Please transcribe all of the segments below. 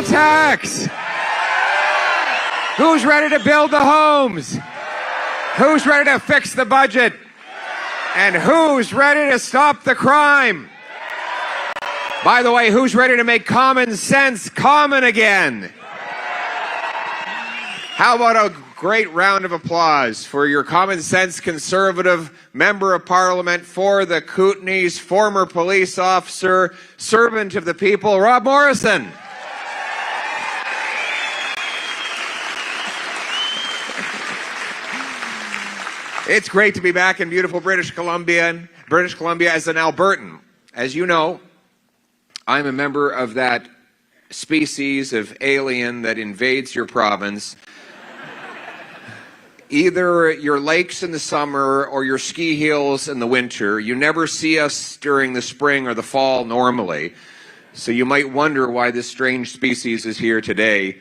the tax? Who's ready to build the homes? Who's ready to fix the budget? And who's ready to stop the crime? By the way, who's ready to make common sense common again? How about a great round of applause for your common sense conservative member of parliament for the Kootenays, former police officer, servant of the people, Rob Morrison. It's great to be back in beautiful British Columbia as an Albertan. As you know, I'm a member of that species of alien that invades your province. Either your lakes in the summer or your ski hills in the winter. You never see us during the spring or the fall normally. So you might wonder why this strange species is here today.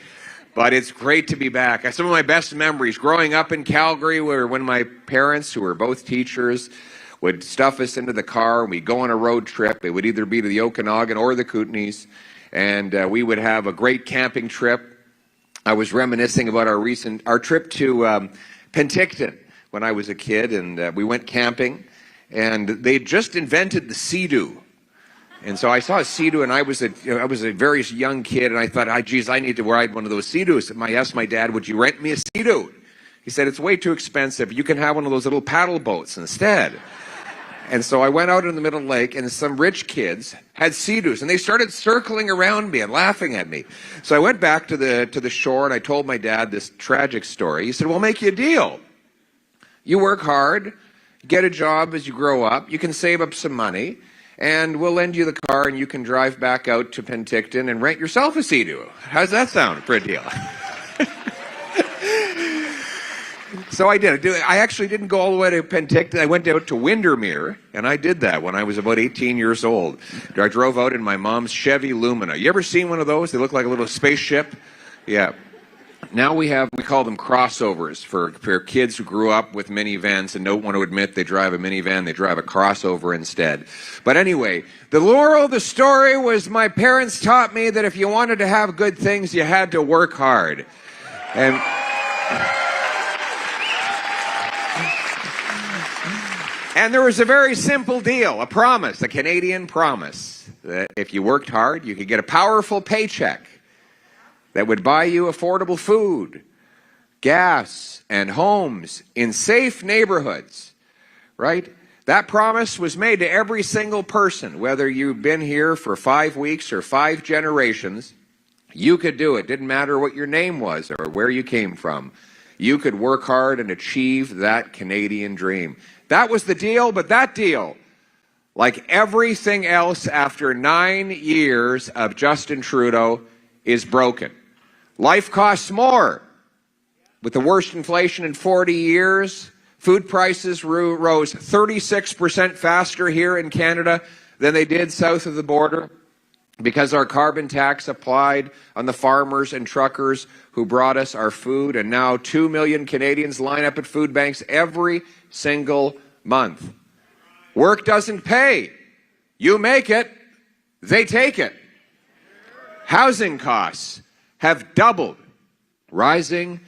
But it's great to be back. Some of my best memories growing up in Calgary were when my parents, who were both teachers, would stuff us into the car and we'd go on a road trip. It would either be to the Okanagan or the Kootenays. And we would have a great camping trip. I was reminiscing about our trip to Penticton when I was a kid, and we went camping, and they just invented the Sea-Doo. And so I saw a Sea-Doo, and I was a very young kid, and I thought, geez, I need to ride one of those Sea-Doos. And I asked my dad, would you rent me a Sea-Doo? He said, it's way too expensive. You can have one of those little paddle boats instead. And so I went out in the middle of the lake, and some rich kids had Sea-Doos, and they started circling around me and laughing at me. So I went back to the shore, and I told my dad this tragic story. He said, we'll make you a deal. You work hard, get a job as you grow up, you can save up some money, and we'll lend you the car, and you can drive back out to Penticton and rent yourself a Sea-Doo. How's that sound for a deal? So I did. I actually didn't go all the way to Penticton. I went out to Windermere, and I did that when I was about 18 years old. I drove out in my mom's Chevy Lumina. You ever seen one of those? They look like a little spaceship. Yeah. Now we call them crossovers for kids who grew up with minivans and don't want to admit they drive a minivan. They drive a crossover instead. But anyway, the moral of the story was my parents taught me that if you wanted to have good things, you had to work hard. And there was a very simple deal, a promise, a Canadian promise, that if you worked hard, you could get a powerful paycheck that would buy you affordable food, gas, and homes in safe neighborhoods, right? That promise was made to every single person, whether you've been here for 5 weeks or 5 generations, you could do it. Didn't matter what your name was or where you came from. You could work hard and achieve that Canadian dream. That was the deal, but that deal, like everything else after 9 years of Justin Trudeau, is broken. Life costs more. With the worst inflation in 40 years, food prices rose 36% faster here in Canada than they did south of the border because our carbon tax applied on the farmers and truckers who brought us our food, and now 2 million Canadians line up at food banks every single month. Work doesn't pay. You make it, they take it. Housing costs have doubled, rising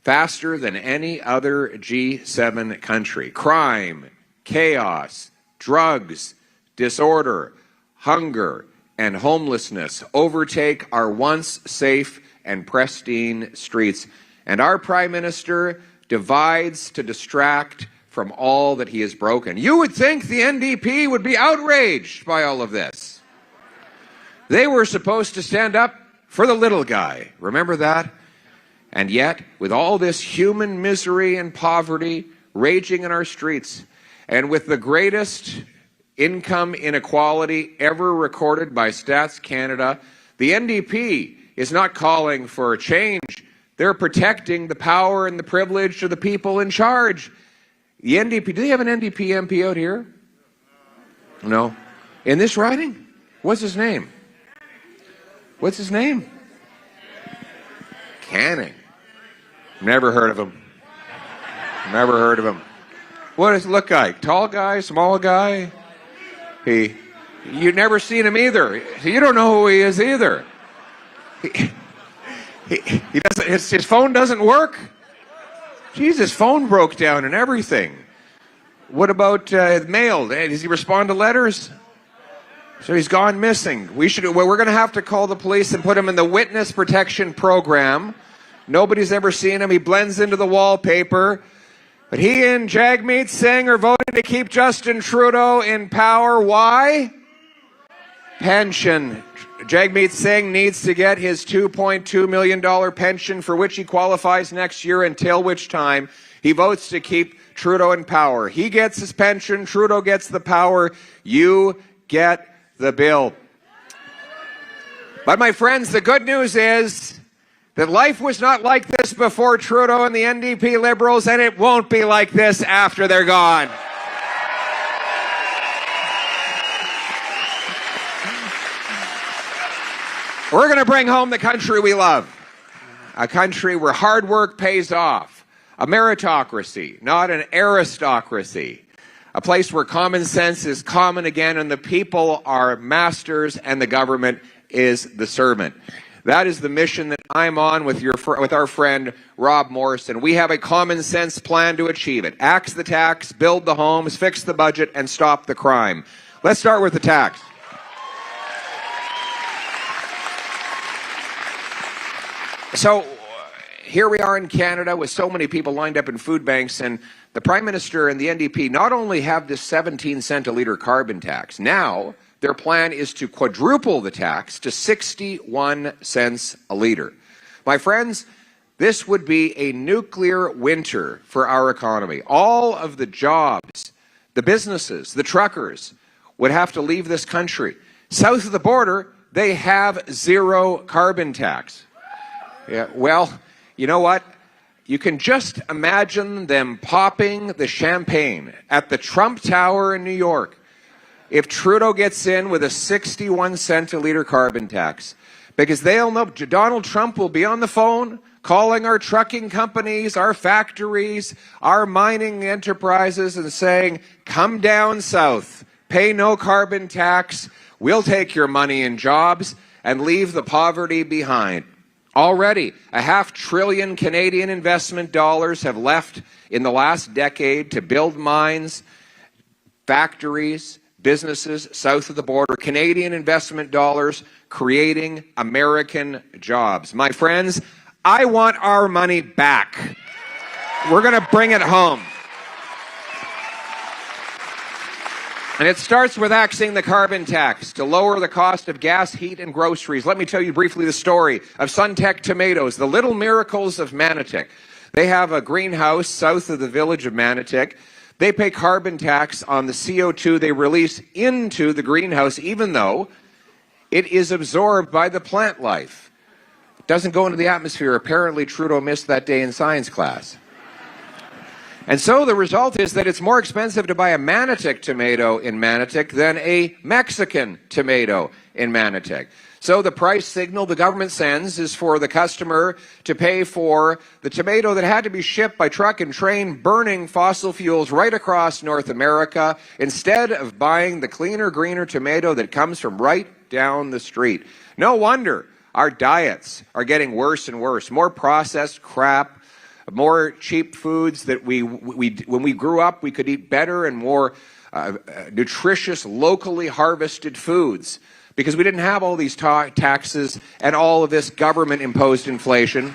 faster than any other G7 country. Crime, chaos, drugs, disorder, hunger, and homelessness overtake our once safe and pristine streets. And our Prime Minister divides to distract from all that he has broken. You would think the NDP would be outraged by all of this. They were supposed to stand up for the little guy. Remember that? And yet, with all this human misery and poverty raging in our streets, and with the greatest income inequality ever recorded by Stats Canada, the NDP is not calling for a change. They're protecting the power and the privilege of the people in charge. The NDP, do they have an NDP MP out here? No. In this riding? What's his name? What's his name? Canning. Never heard of him. Never heard of him. What does it look like? Tall guy? Small guy? You've never seen him either. You don't know who he is either. He doesn't, his phone doesn't work. Jeez, his phone broke down and everything. What about mail? Does he respond to letters? So he's gone missing. We're going to have to call the police and put him in the witness protection program. Nobody's ever seen him. He blends into the wallpaper. But he and Jagmeet Singh are voting to keep Justin Trudeau in power. Why? Pension. Jagmeet Singh needs to get his $2.2 million pension, for which he qualifies next year, until which time he votes to keep Trudeau in power. He gets his pension, Trudeau gets the power, you get the bill. But my friends, the good news is that life was not like this before Trudeau and the NDP Liberals, and it won't be like this after they're gone. We're going to bring home the country we love, a country where hard work pays off, a meritocracy, not an aristocracy, a place where common sense is common again and the people are masters and the government is the servant. That is the mission that I'm on with our friend Rob Morrison. We have a common sense plan to achieve it. Axe the tax, build the homes, fix the budget, and stop the crime. Let's start with the tax. So here we are in Canada with so many people lined up in food banks, and the Prime Minister and the NDP not only have this 17-cent a litre carbon tax, now their plan is to quadruple the tax to 61 cents a litre. My friends, this would be a nuclear winter for our economy. All of the jobs, the businesses, the truckers would have to leave this country. South of the border, they have zero carbon tax. Yeah, well, you know what? You can just imagine them popping the champagne at the Trump Tower in New York if Trudeau gets in with a 61 cent a litre carbon tax. Because they'll know Donald Trump will be on the phone calling our trucking companies, our factories, our mining enterprises and saying, come down south, pay no carbon tax, we'll take your money and jobs and leave the poverty behind. Already, $500 billion Canadian investment dollars have left in the last decade to build mines, factories, businesses south of the border. Canadian investment dollars creating American jobs. My friends, I want our money back. We're going to bring it home. And it starts with axing the carbon tax to lower the cost of gas, heat, and groceries. Let me tell you briefly the story of Suntech Tomatoes, the little miracles of Manotick. They have a greenhouse south of the village of Manotick. They pay carbon tax on the CO2 they release into the greenhouse, even though it is absorbed by the plant life. It doesn't go into the atmosphere. Apparently, Trudeau missed that day in science class. And so the result is that it's more expensive to buy a Manotick tomato in Manotick than a Mexican tomato in Manotick. So the price signal the government sends is for the customer to pay for the tomato that had to be shipped by truck and train, burning fossil fuels right across North America, instead of buying the cleaner, greener tomato that comes from right down the street. No wonder our diets are getting worse and worse. More processed crap, more cheap foods that when we grew up, we could eat better and more nutritious, locally harvested foods because we didn't have all these taxes and all of this government-imposed inflation.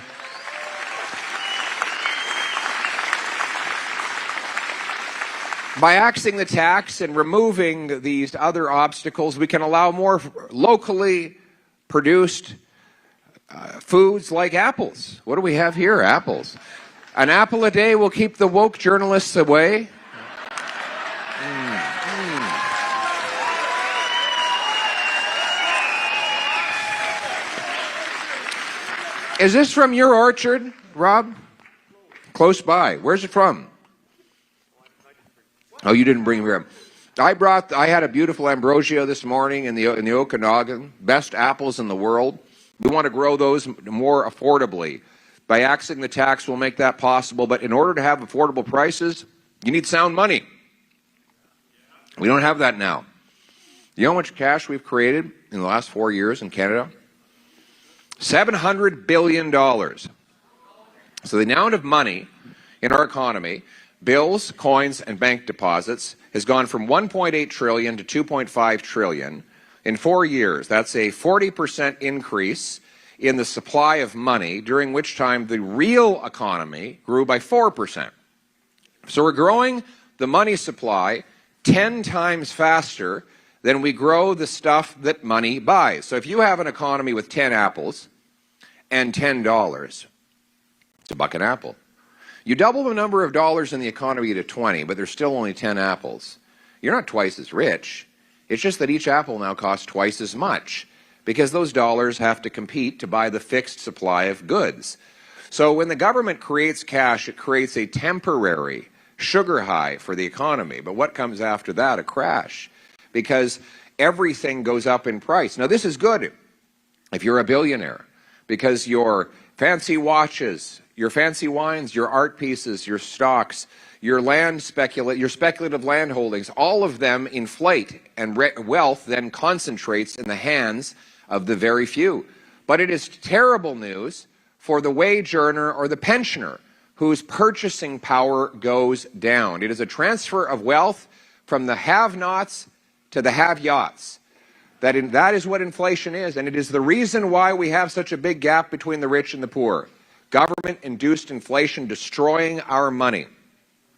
By axing the tax and removing these other obstacles, we can allow more locally produced foods like apples. What do we have here? Apples. An apple a day will keep the woke journalists away. Is this from your orchard, Rob? Close by. Where's it from? Oh, you didn't bring it here. I had a beautiful ambrosia this morning in the Okanagan. Best apples in the world. We want to grow those more affordably. By axing the tax, we'll make that possible. But in order to have affordable prices, you need sound money. We don't have that now. You know how much cash we've created in the last 4 years in Canada? $700 billion. So the amount of money in our economy, bills, coins, and bank deposits, has gone from 1.8 trillion to 2.5 trillion in 4 years. That's a 40% increase in the supply of money, during which time the real economy grew by 4%. So we're growing the money supply 10 times faster than we grow the stuff that money buys. So if you have an economy with 10 apples and $10, it's a buck an apple. You double the number of dollars in the economy to 20, but there's still only 10 apples. You're not twice as rich. It's just that each apple now costs twice as much, because those dollars have to compete to buy the fixed supply of goods. So when the government creates cash, it creates a temporary sugar high for the economy. But what comes after that? A crash, because everything goes up in price. Now, this is good if you're a billionaire, because your fancy watches, your fancy wines, your art pieces, your stocks, your speculative land holdings, all of them inflate, and wealth then concentrates in the hands of the very few. But it is terrible news for the wage earner or the pensioner, whose purchasing power goes down. It is a transfer of wealth from the have-nots to the have-yachts. That is what inflation is, and it is the reason why we have such a big gap between the rich and the poor. Government-induced inflation destroying our money.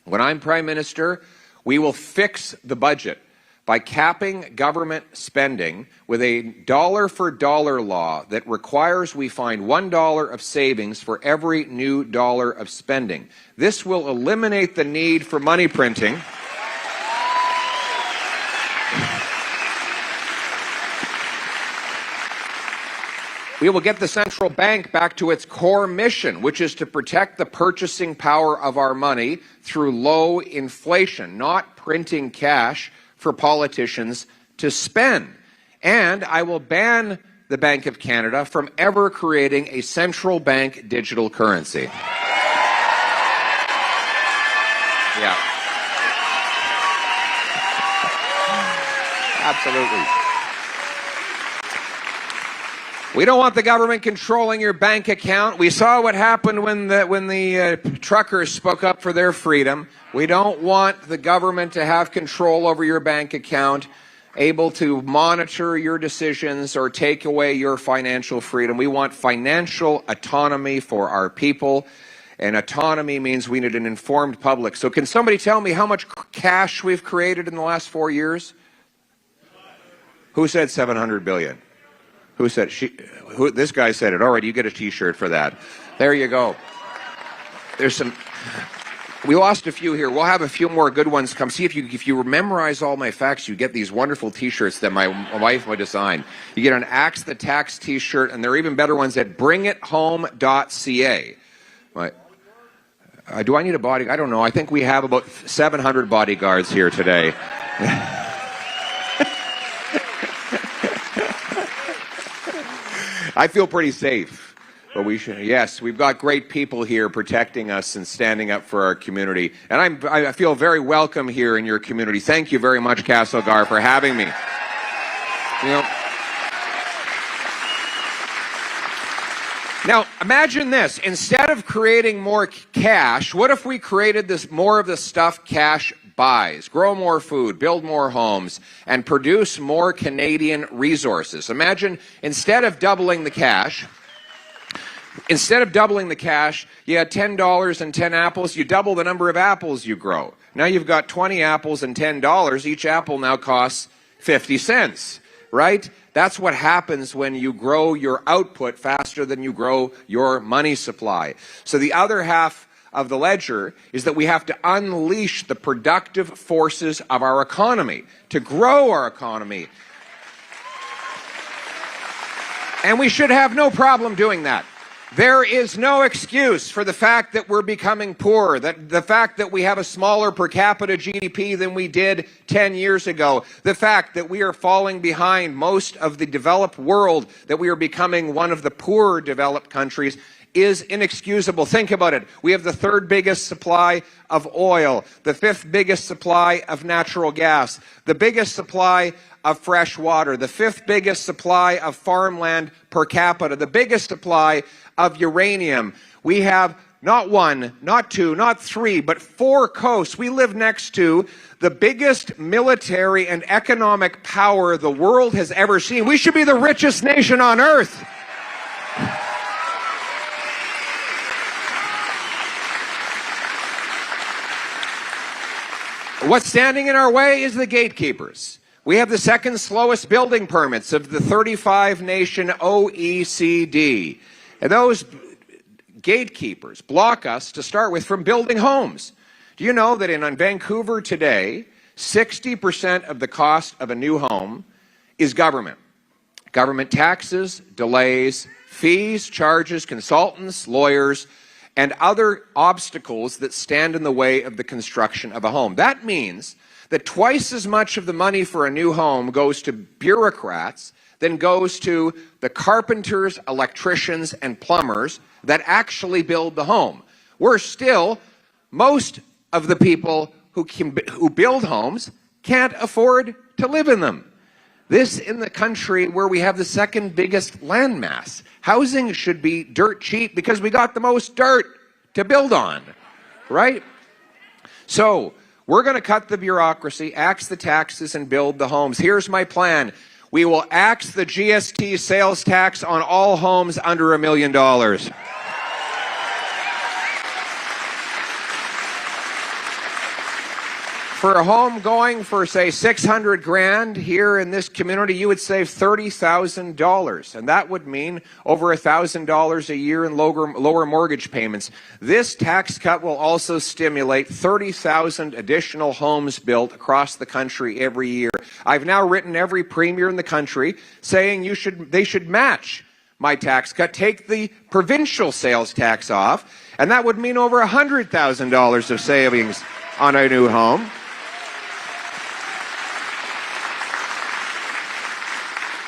When I'm Prime Minister, we will fix the budget by capping government spending with a dollar-for-dollar law that requires we find $1 of savings for every new dollar of spending. This will eliminate the need for money printing. We will get the central bank back to its core mission, which is to protect the purchasing power of our money through low inflation, not printing cash for politicians to spend. And I will ban the Bank of Canada from ever creating a central bank digital currency. Yeah. Absolutely. We don't want the government controlling your bank account. We saw what happened when the truckers spoke up for their freedom. We don't want the government to have control over your bank account, able to monitor your decisions or take away your financial freedom. We want financial autonomy for our people, and autonomy means we need an informed public. So can somebody tell me how much cash we've created in the last 4 years? Who said 700 billion? Who said this guy said it. All right, you get a T-shirt for that. There you go. There's some. We lost a few here. We'll have a few more good ones come. See, if you memorize all my facts, you get these wonderful T-shirts that my wife would design. You get an Axe the Tax T-shirt, and there are even better ones at bringithome.ca. Do I need a bodyguard? I don't know. I think we have about 700 bodyguards here today. I feel pretty safe, but we should. Yes, we've got great people here protecting us and standing up for our community, and I feel very welcome here in your community. Thank you very much, Castlegar, for having me. Now, imagine this. Instead of creating more cash, what if we created more of the stuff cash buys? Grow more food, build more homes, and produce more Canadian resources. Imagine, instead of doubling the cash, you had $10 and 10 apples, you double the number of apples you grow. Now you've got 20 apples and $10. Each apple now costs 50 cents, right? That's what happens when you grow your output faster than you grow your money supply. So the other half of the ledger is that we have to unleash the productive forces of our economy to grow our economy. And we should have no problem doing that. There is no excuse for the fact that we're becoming poorer, that the fact that we have a smaller per capita GDP than we did 10 years ago, the fact that we are falling behind most of the developed world, that we are becoming one of the poorer developed countries. is inexcusable. Think about it. We have the third biggest supply of oil, the fifth biggest supply of natural gas, the biggest supply of fresh water, the fifth biggest supply of farmland per capita, the biggest supply of uranium. We have not one, not two, not three, but 4 coasts. We live next to the biggest military and economic power the world has ever seen. We should be the richest nation on earth. What's standing in our way is the gatekeepers. We have the second slowest building permits of the 35-nation OECD. And those gatekeepers block us, to start with, from building homes. Do you know that in Vancouver today, 60% of the cost of a new home is government? Government taxes, delays, fees, charges, consultants, lawyers, and other obstacles that stand in the way of the construction of a home. That means that twice as much of the money for a new home goes to bureaucrats than goes to the carpenters, electricians, and plumbers that actually build the home. Worse still, most of the people who build homes can't afford to live in them. This in the country where we have the second biggest land mass. Housing should be dirt cheap because we got the most dirt to build on, right? So we're going to cut the bureaucracy, axe the taxes, and build the homes. Here's my plan. We will axe the GST sales tax on all homes under $1 million. For a home going for, say, 600 grand here in this community, you would save $30,000, and that would mean over $1,000 a year in lower mortgage payments. This tax cut will also stimulate 30,000 additional homes built across the country every year. I've now written every premier in the country saying they should match my tax cut, take the provincial sales tax off, and that would mean over $100,000 of savings on a new home.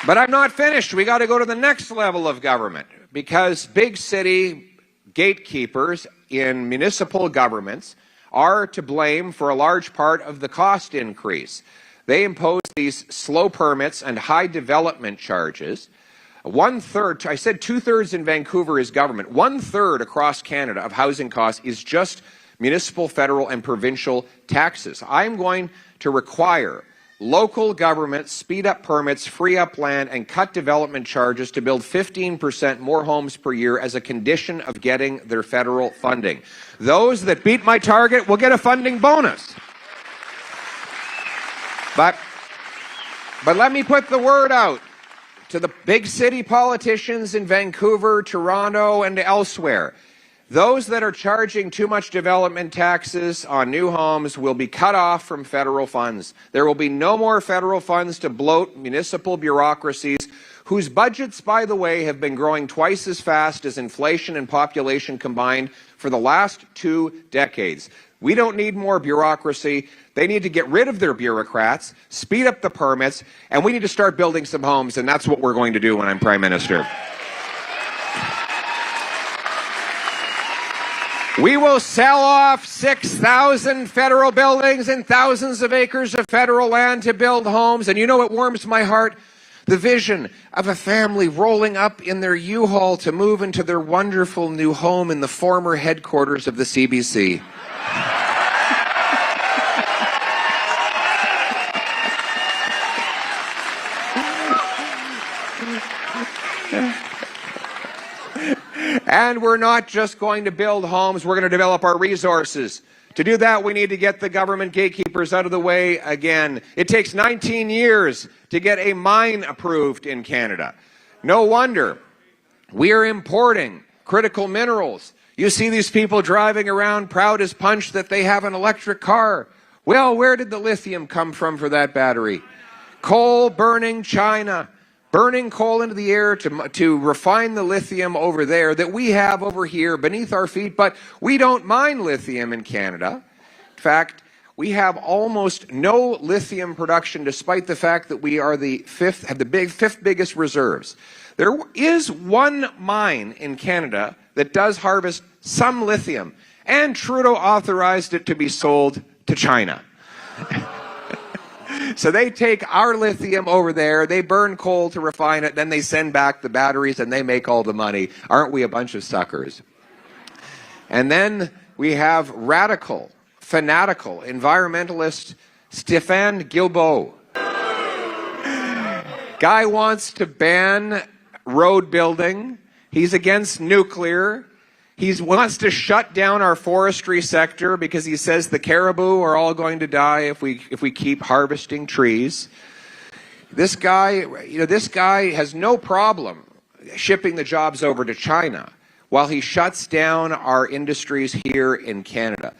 But I'm not finished. We got to go to the next level of government, because big city gatekeepers in municipal governments are to blame for a large part of the cost increase. They impose these slow permits and high development charges. 1/3, I said 2/3 in Vancouver is government. 1/3 across Canada of housing costs is just municipal, federal, and provincial taxes. I'm going to require local governments speed up permits, free up land, and cut development charges to build 15% more homes per year as a condition of getting their federal funding. Those that beat my target will get a funding bonus. But let me put the word out to the big city politicians in Vancouver, Toronto, and elsewhere. Those that are charging too much development taxes on new homes will be cut off from federal funds. There will be no more federal funds to bloat municipal bureaucracies, whose budgets, by the way, have been growing twice as fast as inflation and population combined for the last 2 decades. We don't need more bureaucracy. They need to get rid of their bureaucrats, speed up the permits, and we need to start building some homes, and that's what we're going to do when I'm Prime Minister. We will sell off 6,000 federal buildings and thousands of acres of federal land to build homes. And you know what warms my heart? The vision of a family rolling up in their U-Haul to move into their wonderful new home in the former headquarters of the CBC. And we're not just going to build homes, we're going to develop our resources. To do that, we need to get the government gatekeepers out of the way again. It takes 19 years to get a mine approved in Canada. No wonder we are importing critical minerals. You see these people driving around proud as punch that they have an electric car. Well, where did the lithium come from for that battery? Coal burning China. Burning coal into the air to refine the lithium over there that we have over here beneath our feet, but we don't mine lithium in Canada. In fact, we have almost no lithium production, despite the fact that we are have the fifth biggest reserves. There is one mine in Canada that does harvest some lithium, and Trudeau authorized it to be sold to China. So they take our lithium over there, they burn coal to refine it, then they send back the batteries and they make all the money. Aren't we a bunch of suckers? And then we have radical, fanatical, environmentalist Stéphane Guilbeault. Guy wants to ban road building. He's against nuclear. He wants to shut down our forestry sector because he says the caribou are all going to die if we keep harvesting trees. This guy has no problem shipping the jobs over to China while he shuts down our industries here in Canada.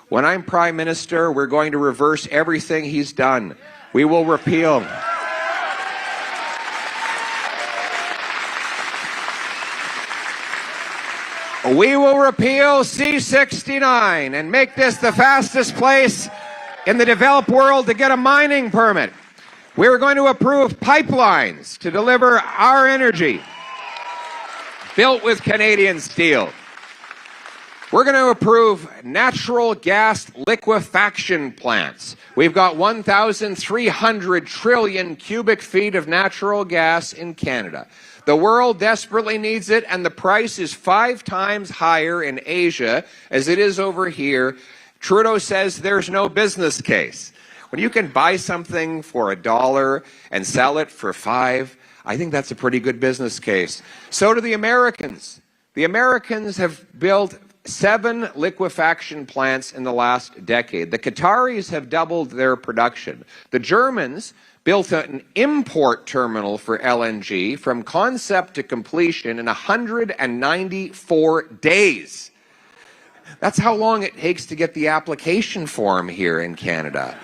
When I'm Prime Minister, we're going to reverse everything he's done. We will repeal. We will repeal C-69 and make this the fastest place in the developed world to get a mining permit. We're going to approve pipelines to deliver our energy, built with Canadian steel. We're going to approve natural gas liquefaction plants. We've got 1,300 trillion cubic feet of natural gas in Canada. The world desperately needs it, and the price is 5 times higher in Asia as it is over here. Trudeau says there's no business case. When you can buy something for $1 and sell it for $5, I think that's a pretty good business case. So do the Americans. The Americans have built 7 liquefaction plants in the last decade. The Qataris have doubled their production. The Germans built an import terminal for LNG from concept to completion in 194 days. That's how long it takes to get the application form here in Canada.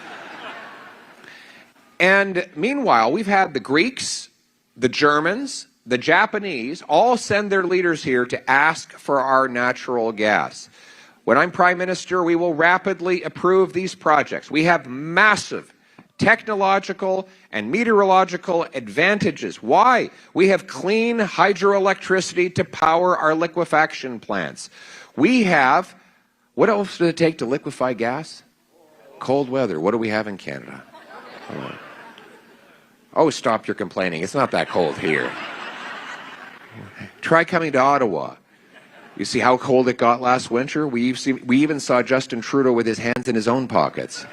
And meanwhile, we've had the Greeks, the Germans, the Japanese all send their leaders here to ask for our natural gas. When I'm Prime Minister, we will rapidly approve these projects. We have massive technological and meteorological advantages. Why? We have clean hydroelectricity to power our liquefaction plants. We have, what else does it take to liquefy gas? Cold weather. What do we have in Canada? Oh, stop your complaining. It's not that cold here. Try coming to Ottawa. You see how cold it got last winter? We even saw Justin Trudeau with his hands in his own pockets.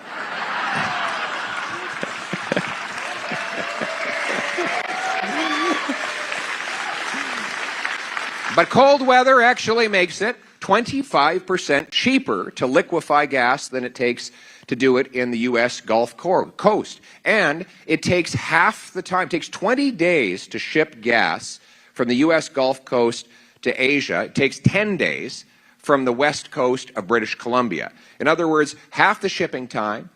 But cold weather actually makes it 25% cheaper to liquefy gas than it takes to do it in the U.S. Gulf Coast. And it takes half the time. It takes 20 days to ship gas from the U.S. Gulf Coast to Asia. It takes 10 days from the west coast of British Columbia. In other words, half the shipping time,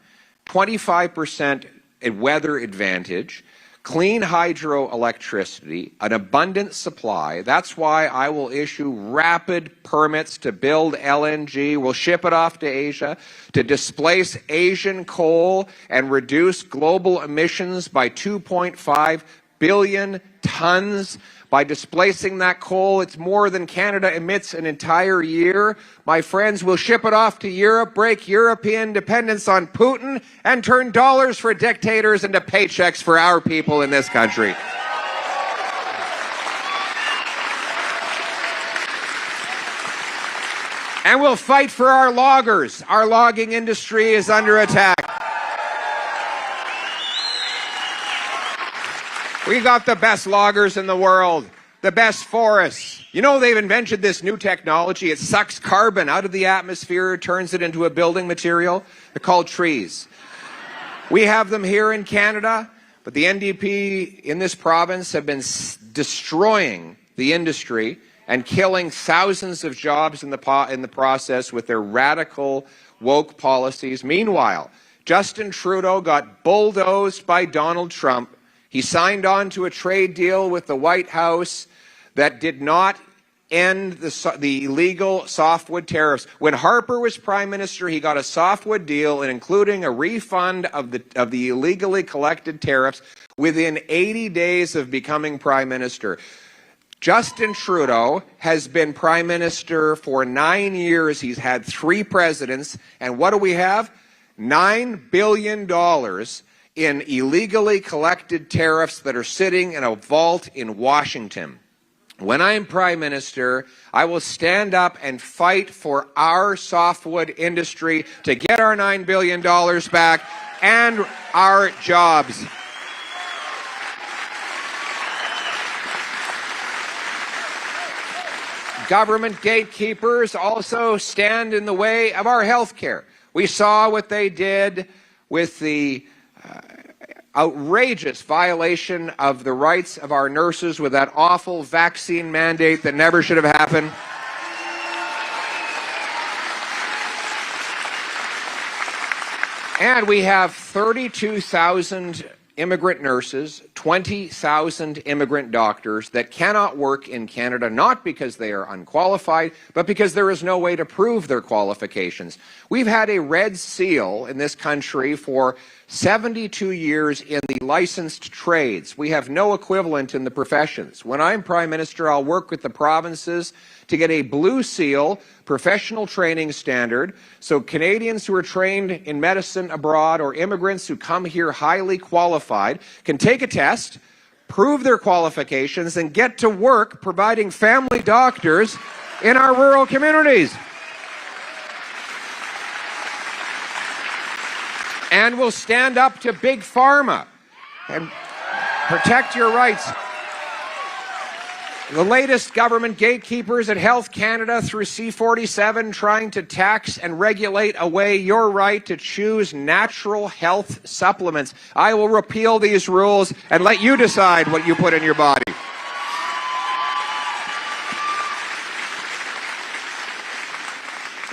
25% weather advantage, clean hydroelectricity, an abundant supply. That's why I will issue rapid permits to build LNG. We'll ship it off to Asia to displace Asian coal and reduce global emissions by 2.5 billion tons. By displacing that coal, it's more than Canada emits an entire year. My friends, we'll ship it off to Europe, break European dependence on Putin, and turn dollars for dictators into paychecks for our people in this country. And we'll fight for our loggers. Our logging industry is under attack. We got the best loggers in the world, the best forests. You know, they've invented this new technology. It sucks carbon out of the atmosphere, turns it into a building material. They're called trees. We have them here in Canada, but the NDP in this province have been destroying the industry and killing thousands of jobs in the process with their radical, woke policies. Meanwhile, Justin Trudeau got bulldozed by Donald Trump. He signed on to a trade deal with the White House that did not end the illegal softwood tariffs. When Harper was Prime Minister, he got a softwood deal, including a refund of the illegally collected tariffs within 80 days of becoming Prime Minister. Justin Trudeau has been Prime Minister for 9 years. He's had 3 presidents. And what do we have? $9 billion in illegally collected tariffs that are sitting in a vault in Washington. When I am Prime Minister, I will stand up and fight for our softwood industry to get our $9 billion back and our jobs. Government gatekeepers also stand in the way of our health care. We saw what they did with the outrageous violation of the rights of our nurses with that awful vaccine mandate that never should have happened. And we have 32,000 immigrant nurses, 20,000 immigrant doctors that cannot work in Canada, not because they are unqualified, but because there is no way to prove their qualifications. We've had a red seal in this country for 72 years in the licensed trades. We have no equivalent in the professions. When I'm Prime Minister, I'll work with the provinces to get a blue seal professional training standard so Canadians who are trained in medicine abroad or immigrants who come here highly qualified can take a test, prove their qualifications, and get to work providing family doctors in our rural communities. And we'll stand up to Big Pharma and protect your rights. The latest government gatekeepers at Health Canada through C-47 trying to tax and regulate away your right to choose natural health supplements. I will repeal these rules and let you decide what you put in your body.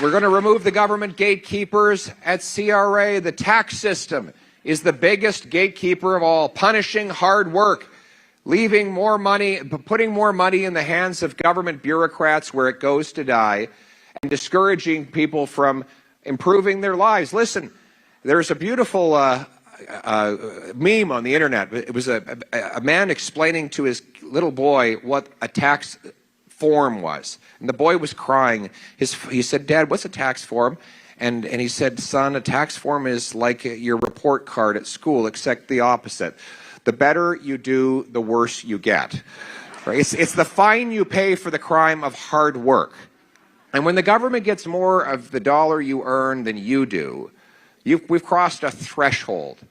We're going to remove the government gatekeepers at CRA. The tax system is the biggest gatekeeper of all, punishing hard work, leaving more money, putting more money in the hands of government bureaucrats where it goes to die, and discouraging people from improving their lives. Listen, there's a beautiful meme on the internet. It was a man explaining to his little boy what a tax form was. And the boy was crying. He said, "Dad, what's a tax form?" And he said, "Son, a tax form is like your report card at school, except the opposite. The better you do, the worse you get." Right? It's the fine you pay for the crime of hard work. And when the government gets more of the dollar you earn than you do, we've crossed a threshold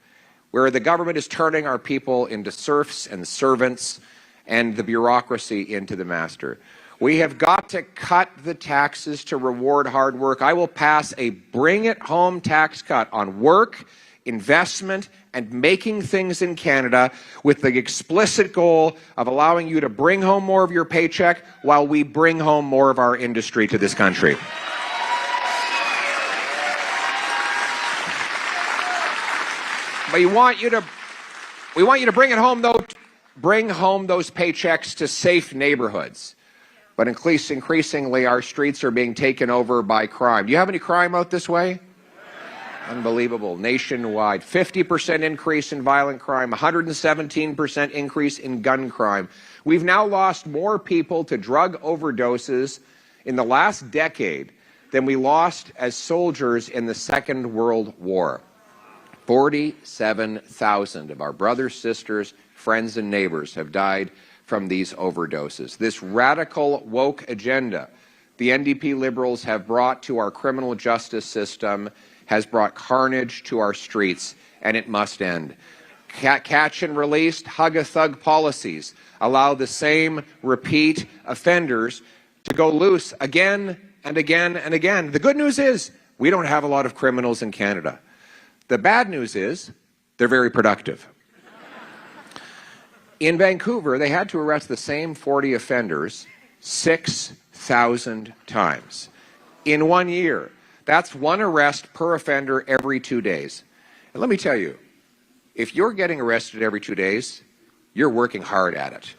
where the government is turning our people into serfs and servants and the bureaucracy into the master. We have got to cut the taxes to reward hard work. I will pass a bring-it-home tax cut on work, investment, and making things in Canada with the explicit goal of allowing you to bring home more of your paycheck while we bring home more of our industry to this country. But we want you to bring it home, though. Bring home those paychecks to safe neighborhoods. But increasingly, our streets are being taken over by crime. Do you have any crime out this way? Unbelievable. Nationwide, 50% increase in violent crime, 117% increase in gun crime. We've now lost more people to drug overdoses in the last decade than we lost as soldiers in the Second World War. 47,000 of our brothers, sisters, friends, and neighbors have died from these overdoses. This radical woke agenda the NDP Liberals have brought to our criminal justice system has brought carnage to our streets, and it must end. Catch and release, hug-a-thug policies allow the same repeat offenders to go loose again and again and again. The good news is we don't have a lot of criminals in Canada. The bad news is they're very productive. In Vancouver, they had to arrest the same 40 offenders 6,000 times in 1 year. That's one arrest per offender every 2 days. And let me tell you, if you're getting arrested every 2 days, you're working hard at it.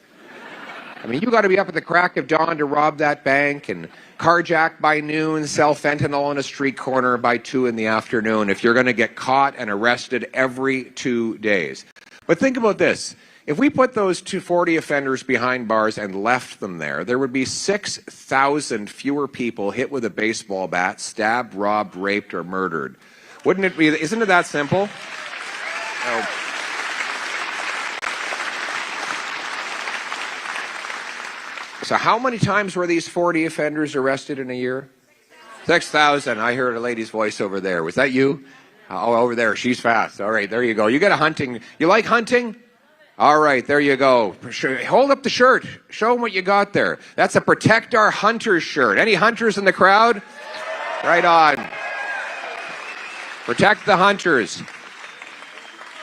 I mean, you got to be up at the crack of dawn to rob that bank and carjack by noon, sell fentanyl on a street corner by 2 in the afternoon if you're going to get caught and arrested every 2 days. But think about this. If we put those 240 offenders behind bars and left them there, there would be 6,000 fewer people hit with a baseball bat, stabbed, robbed, raped, or murdered. Wouldn't it be? Isn't it that simple? Oh. So how many times were these 40 offenders arrested in a year? 6,000. I heard a lady's voice over there. Was that you? Oh, over there. She's fast. All right, there you go. You got a hunting. You like hunting? All right, there you go. Hold up the shirt. Show them what you got there. That's a Protect Our Hunters shirt. Any hunters in the crowd? Right on. Protect the hunters.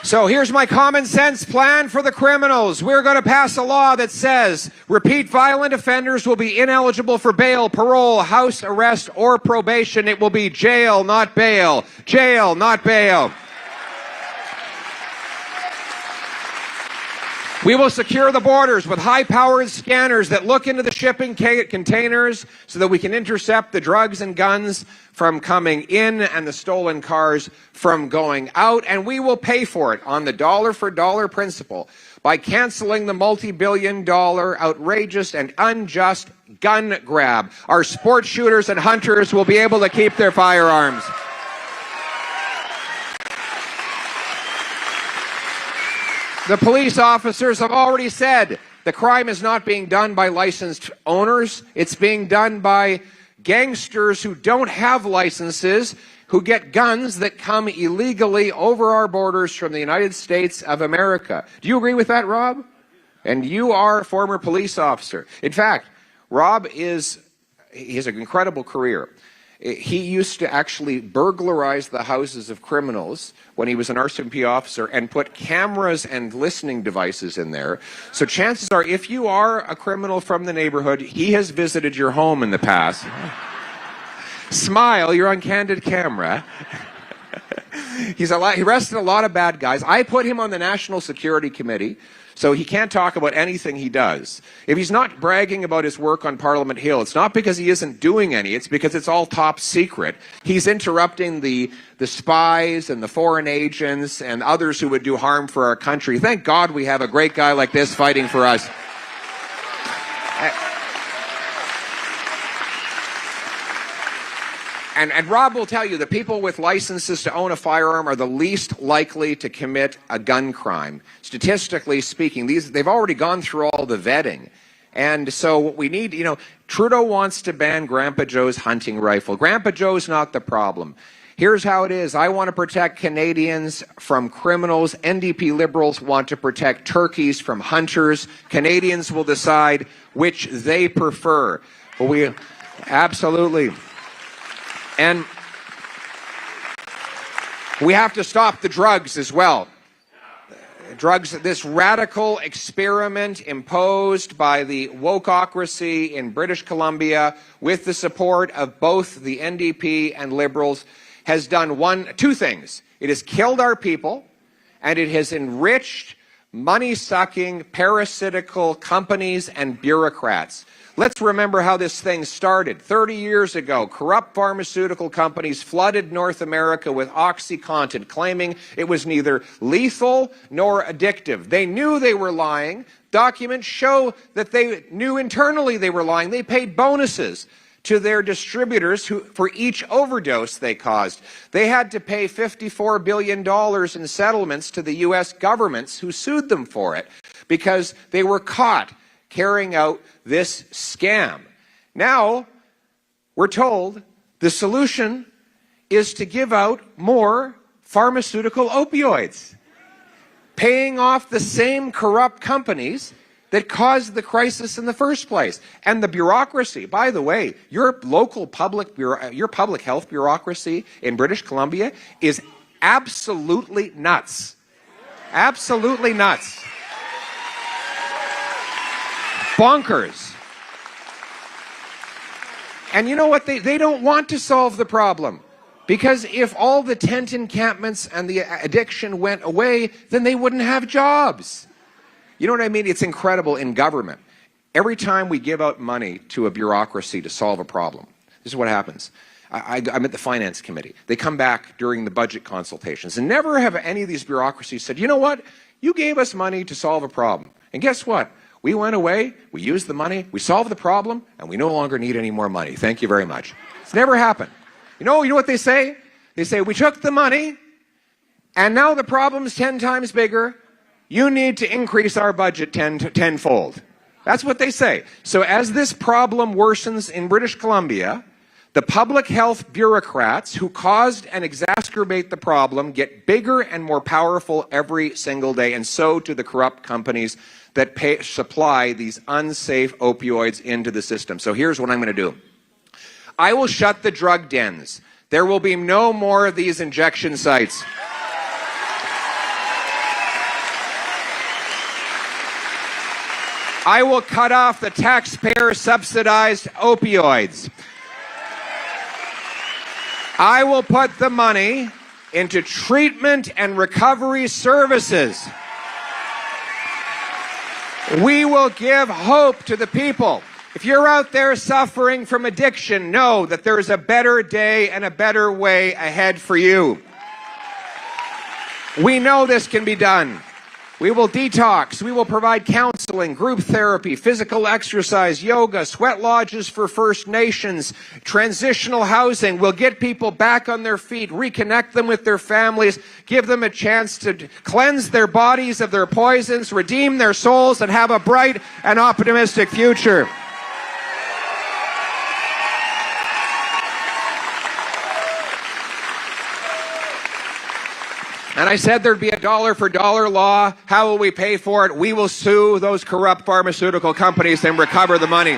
So here's my common sense plan for the criminals. We're going to pass a law that says repeat violent offenders will be ineligible for bail, parole, house arrest, or probation. It will be jail, not bail. Jail, not bail. We will secure the borders with high-powered scanners that look into the shipping containers so that we can intercept the drugs and guns from coming in and the stolen cars from going out. And we will pay for it on the dollar-for-dollar principle by canceling the multi-billion-dollar outrageous and unjust gun grab. Our sports shooters and hunters will be able to keep their firearms. The police officers have already said the crime is not being done by licensed owners. It's being done by gangsters who don't have licenses, who get guns that come illegally over our borders from the United States of America. Do you agree with that, Rob? And you are a former police officer. In fact, Rob he has an incredible career. He used to actually burglarize the houses of criminals when he was an RCMP officer and put cameras and listening devices in there. So chances are, if you are a criminal from the neighborhood, he has visited your home in the past. Smile, you're on candid camera. He arrested a lot of bad guys. I put him on the National Security Committee, so he can't talk about anything he does. If he's not bragging about his work on Parliament Hill, it's not because he isn't doing any, it's because it's all top secret. He's interrupting the spies and the foreign agents and others who would do harm for our country. Thank God we have a great guy like this fighting for us. And Rob will tell you the people with licenses to own a firearm are the least likely to commit a gun crime. Statistically speaking, they've already gone through all the vetting. And so what we need, Trudeau wants to ban Grandpa Joe's hunting rifle. Grandpa Joe's not the problem. Here's how it is. I want to protect Canadians from criminals. NDP Liberals want to protect turkeys from hunters. Canadians will decide which they prefer. But absolutely. And we have to stop the drugs as well. Drugs, this radical experiment imposed by the wokeocracy in British Columbia with the support of both the NDP and Liberals has done two things. It has killed our people, and it has enriched money-sucking, parasitical companies and bureaucrats. Let's remember how this thing started. 30 years ago, corrupt pharmaceutical companies flooded North America with OxyContin, claiming it was neither lethal nor addictive. They knew they were lying. Documents show that they knew internally they were lying. They paid bonuses to their distributors for each overdose they caused. They had to pay $54 billion in settlements to the U.S. governments who sued them for it because they were caught carrying out this scam. Now, we're told the solution is to give out more pharmaceutical opioids, paying off the same corrupt companies that caused the crisis in the first place. And the bureaucracy, by the way, your local public health bureaucracy in British Columbia is absolutely nuts. Absolutely nuts. Bonkers. And you know what? They don't want to solve the problem. Because if all the tent encampments and the addiction went away, then they wouldn't have jobs. You know what I mean? It's incredible in government. Every time we give out money to a bureaucracy to solve a problem, this is what happens. I'm at the Finance Committee. They come back during the budget consultations, and never have any of these bureaucracies said, you know what, you gave us money to solve a problem. And guess what? We went away, we used the money, we solved the problem, and we no longer need any more money. Thank you very much. It's never happened. You know what they say? They say, we took the money, and now the problem's 10 times bigger. You need to increase our budget tenfold. That's what they say. So as this problem worsens in British Columbia, the public health bureaucrats who caused and exacerbate the problem get bigger and more powerful every single day, and so do the corrupt companies that supply these unsafe opioids into the system. So here's what I'm going to do. I will shut the drug dens. There will be no more of these injection sites. I will cut off the taxpayer-subsidized opioids. I will put the money into treatment and recovery services. We will give hope to the people. If you're out there suffering from addiction, know that there is a better day and a better way ahead for you. We know this can be done. We will detox. We will provide counseling, group therapy, physical exercise, yoga, sweat lodges for First Nations, transitional housing. We'll get people back on their feet, reconnect them with their families, give them a chance to cleanse their bodies of their poisons, redeem their souls, and have a bright and optimistic future. And I said there'd be a dollar-for-dollar law. How will we pay for it? We will sue those corrupt pharmaceutical companies and recover the money.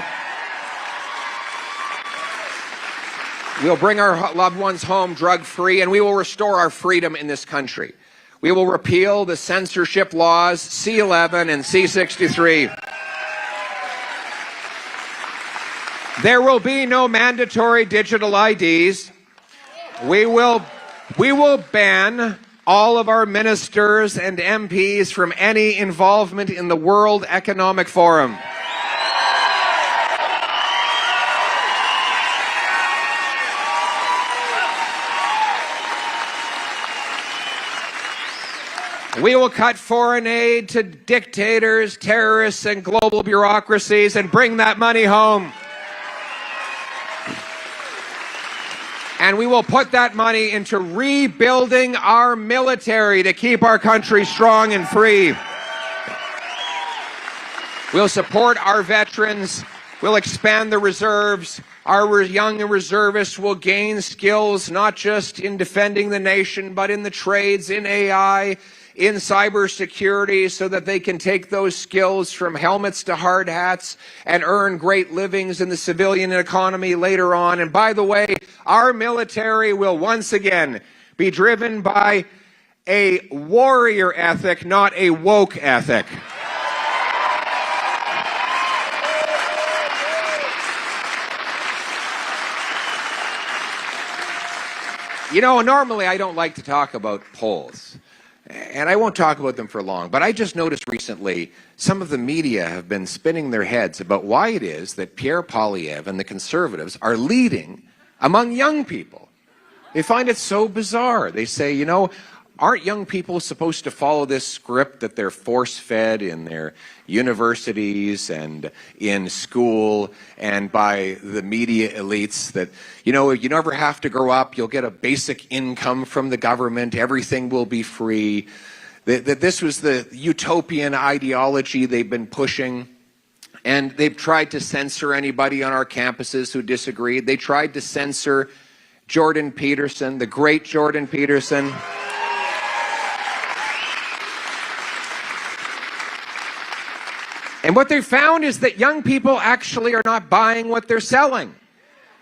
We'll bring our loved ones home drug-free, and we will restore our freedom in this country. We will repeal the censorship laws, C-11 and C-63. There will be no mandatory digital IDs. We will ban all of our ministers and MPs from any involvement in the World Economic Forum. We will cut foreign aid to dictators, terrorists, and global bureaucracies and bring that money home. And we will put that money into rebuilding our military to keep our country strong and free. We'll support our veterans. We'll expand the reserves. Our young reservists will gain skills not just in defending the nation, but in the trades, in AI, in cybersecurity, so that they can take those skills from helmets to hard hats and earn great livings in the civilian economy later on. And by the way, our military will once again be driven by a warrior ethic, not a woke ethic. You know, normally I don't like to talk about polls. And I won't talk about them for long, but I just noticed recently some of the media have been spinning their heads about why it is that Pierre Poilievre and the Conservatives are leading among young people. They find it so bizarre. They say, you know, aren't young people supposed to follow this script that they're force-fed in their universities and in school and by the media elites that, you know, you never have to grow up, you'll get a basic income from the government, everything will be free. That this was the utopian ideology they've been pushing. And they've tried to censor anybody on our campuses who disagreed. They tried to censor Jordan Peterson, the great Jordan Peterson. And what they found is that young people actually are not buying what they're selling.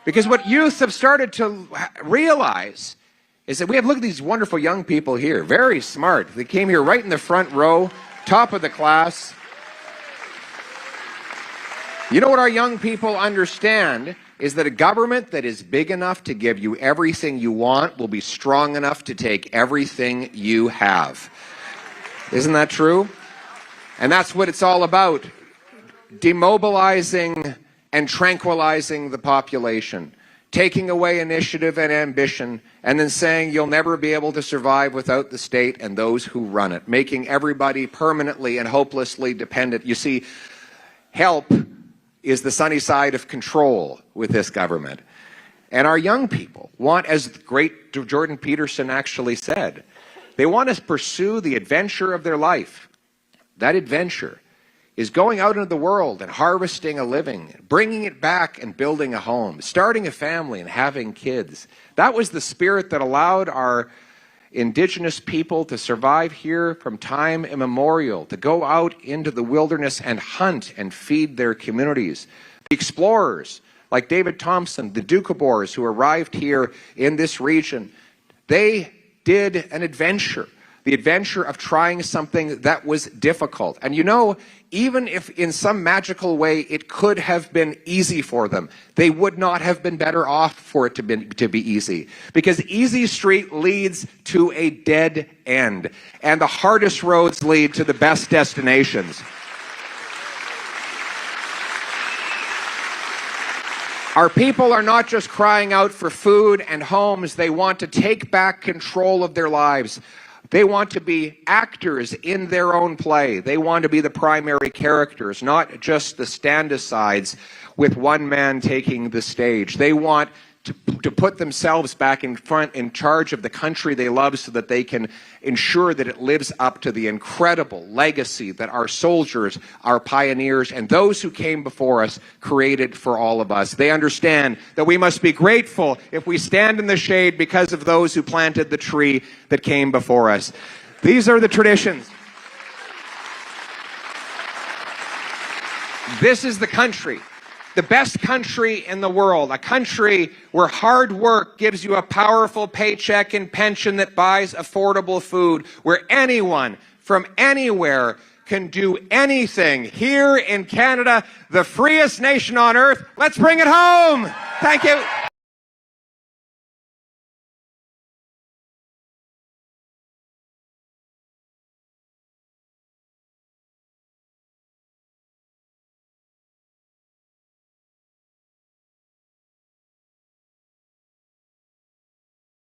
Because what youth have started to realize is that look at these wonderful young people here, very smart. They came here right in the front row, top of the class. You know what our young people understand is that a government that is big enough to give you everything you want will be strong enough to take everything you have. Isn't that true? And that's what it's all about, demobilizing and tranquilizing the population, taking away initiative and ambition, and then saying you'll never be able to survive without the state and those who run it, making everybody permanently and hopelessly dependent. You see, help is the sunny side of control with this government. And our young people want, as the great Jordan Peterson actually said, they want to pursue the adventure of their life. That adventure is going out into the world and harvesting a living, bringing it back and building a home, starting a family and having kids. That was the spirit that allowed our Indigenous people to survive here from time immemorial, to go out into the wilderness and hunt and feed their communities. The explorers like David Thompson, the Doukhobors who arrived here in this region, they did an adventure. The adventure of trying something that was difficult. And you know, even if in some magical way it could have been easy for them, they would not have been better off for it to be easy. Because easy street leads to a dead end. And the hardest roads lead to the best destinations. Our people are not just crying out for food and homes. They want to take back control of their lives. They want to be actors in their own play. They want to be the primary characters, not just the stand-asides with one man taking the stage. They want to put themselves back in front, in charge of the country they love, so that they can ensure that it lives up to the incredible legacy that our soldiers, our pioneers, and those who came before us created for all of us. They understand that we must be grateful if we stand in the shade because of those who planted the tree that came before us. These are the traditions. This is the country. The best country in the world, a country where hard work gives you a powerful paycheck and pension that buys affordable food, where anyone from anywhere can do anything. Here in Canada, the freest nation on earth. Let's bring it home. Thank you.